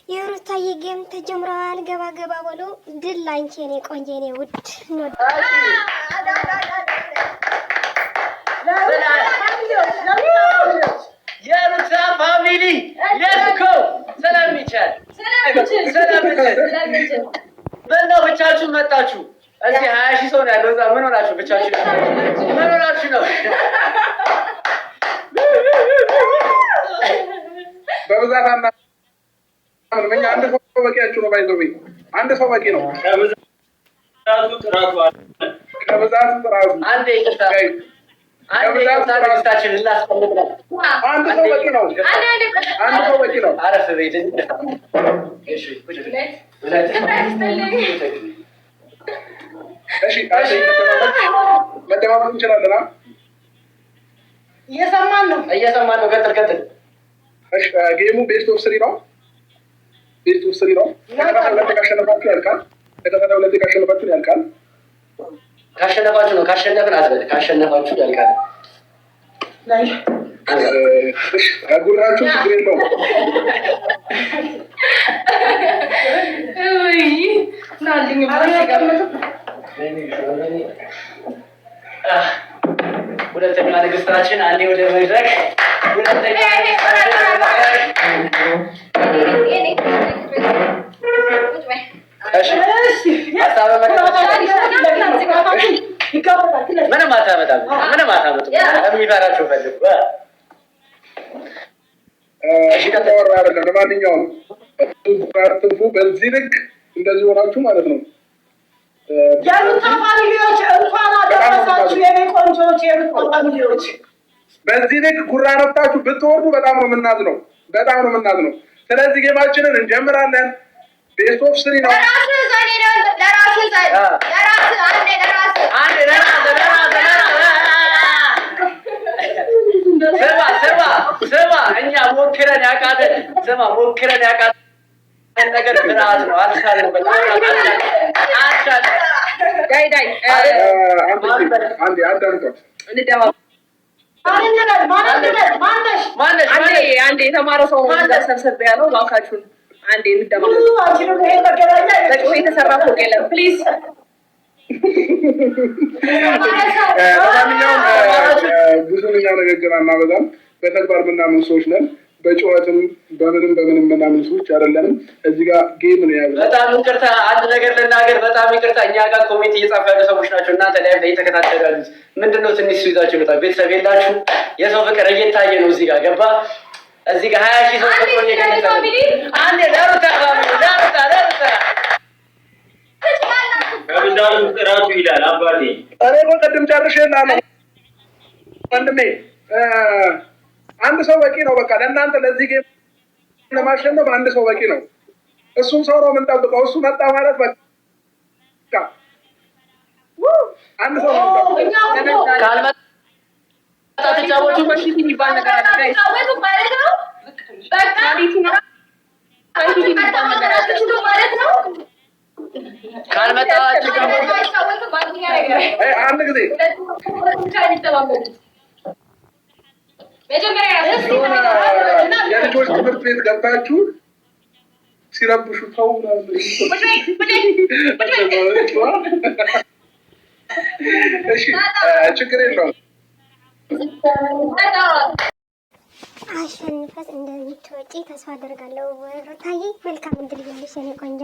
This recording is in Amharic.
የሩታዬ ጌም ተጀምሯል። ገባ ገባ በሉ። ድል ላንቺ የኔ ቆንጆ የኔ ውድ የሩታ ፋሚሊ ሌትስ ጎ። ሰላም ይቻል በእናትህ ብቻችሁን መጣችሁ። እዚህ 20 ሺህ ሰው ነው ያለው። እዛ ምን ሆናችሁ? ብቻችሁ ምን ሆናችሁ ነው? በብዛት ምን አንድ ሰው በቂያችሁ ነው። ባይዘው አንድ ሰው በቂ ነው። ከብዛቱ ጥራቱ አንዴ ይቅርታ ታሪክታችን እናስቀምጥ ነው። አንድ ሰው በቂ ነው። አንድ ሰው በቂ ነው። አረፍ ቤት እሺ መደማመጥ እንችላለን። እየሰማን ነው። ቀጥል። እሺ ጌሙ ቤስት ኦፍ 3 ነው። ቤስት ኦፍ 3 ነው። ተከታታይ ካሸነፋችሁ ያልቃል። ተከታታይ ካሸነፋችሁ ያልቃል። ካሸነፋችሁ ነው። ካሸነፍን አትበል። ካሸነፋችሁ ያልቃል። እሺ አጉራችሁ ችግር የለውም። ሁለተኛ ንግስታችን አንዴ ወደ መድረክ። ሁለተኛ ምንም አታመጣም። የሚፈራቸው ፈልጉ። ለማንኛውም ትንፉ በዚህ ልክ እንደዚህ ሆናችሁ ማለት ነው። የሩታ ፋሚሊዎች እንኳን አደረሳችሁ። የኔ ቆንጆች የሩታ ፋሚሊዎች በዚህ ልክ ጉራ ነፍታችሁ ብትወርዱ በጣም ነው የምናዝነው። ስለዚህ ጌማችንን እንጀምራለን። ቤስት ኦፍ 3 ነው። ስማ እኛ ሞክረን ያቃተን ነገር ፍርሃት ነው። አልቻልንም። አንዴ አዳምጧት። አንዴ የተማረ ሰው ነው ሰብሰብ ያለው። እባካችሁን አንዴ እንደማለት የተሰራ ፎቅ የለም ፕሊዝ። ለማንኛውም ብዙኛ ንግግር አናበዛም። በተግባር ምናምን ሰዎች ነን። በጩኸትም በምንም ምናምን ሰዎች አይደለንም። እዚህ ጋር ጌም ነው ያለው። በጣም ይቅርታ፣ አንድ ነገር ልናገር። በጣም ይቅርታ። እኛ ጋር ኮሜንት እየጻፉ ያሉ ሰዎች ናቸው። እናንተ ላይ እየተከታተሉ ያሉት ምንድነው? ትንሽ ይዛችሁ በጣም ቤተሰብ የላችሁ። የሰው ፍቅር እየታየ ነው። እዚህ ጋር ገባ። እዚህ ጋር 20 ሺህ ሰው ፍቅር እየገለጸ ነው። አንዴ ለሩታ ከብዛቱ ጥራቱ ይላል አባቴ። እኔ እኮ ቅድም ጨርሼልሃለሁ ወንድሜ። አንድ ሰው በቂ ነው። በቃ ለእናንተ ለዚህ ጌም ለማሸነፍ አንድ ሰው በቂ ነው። እሱም ሰው ነው የምንጠብቀው። እሱ መጣ ማለት በቃ አንድ ሰው ነው የምንጠብቀው። ካልመጣ ተጫወቱ በሽት የሚባል ነገር አለ። ካልመጣ አንድ ጊዜ የልጆች ትምህርት ቤት ገብታችሁ ሲረብሹ ተው። እሺ ችግር የለውም። አሸንፈት እንደምትወጪ ተስፋ አደርጋለሁ። ሩታዬ መልካም እድል ይሁንልሽ የኔ ቆንጆ።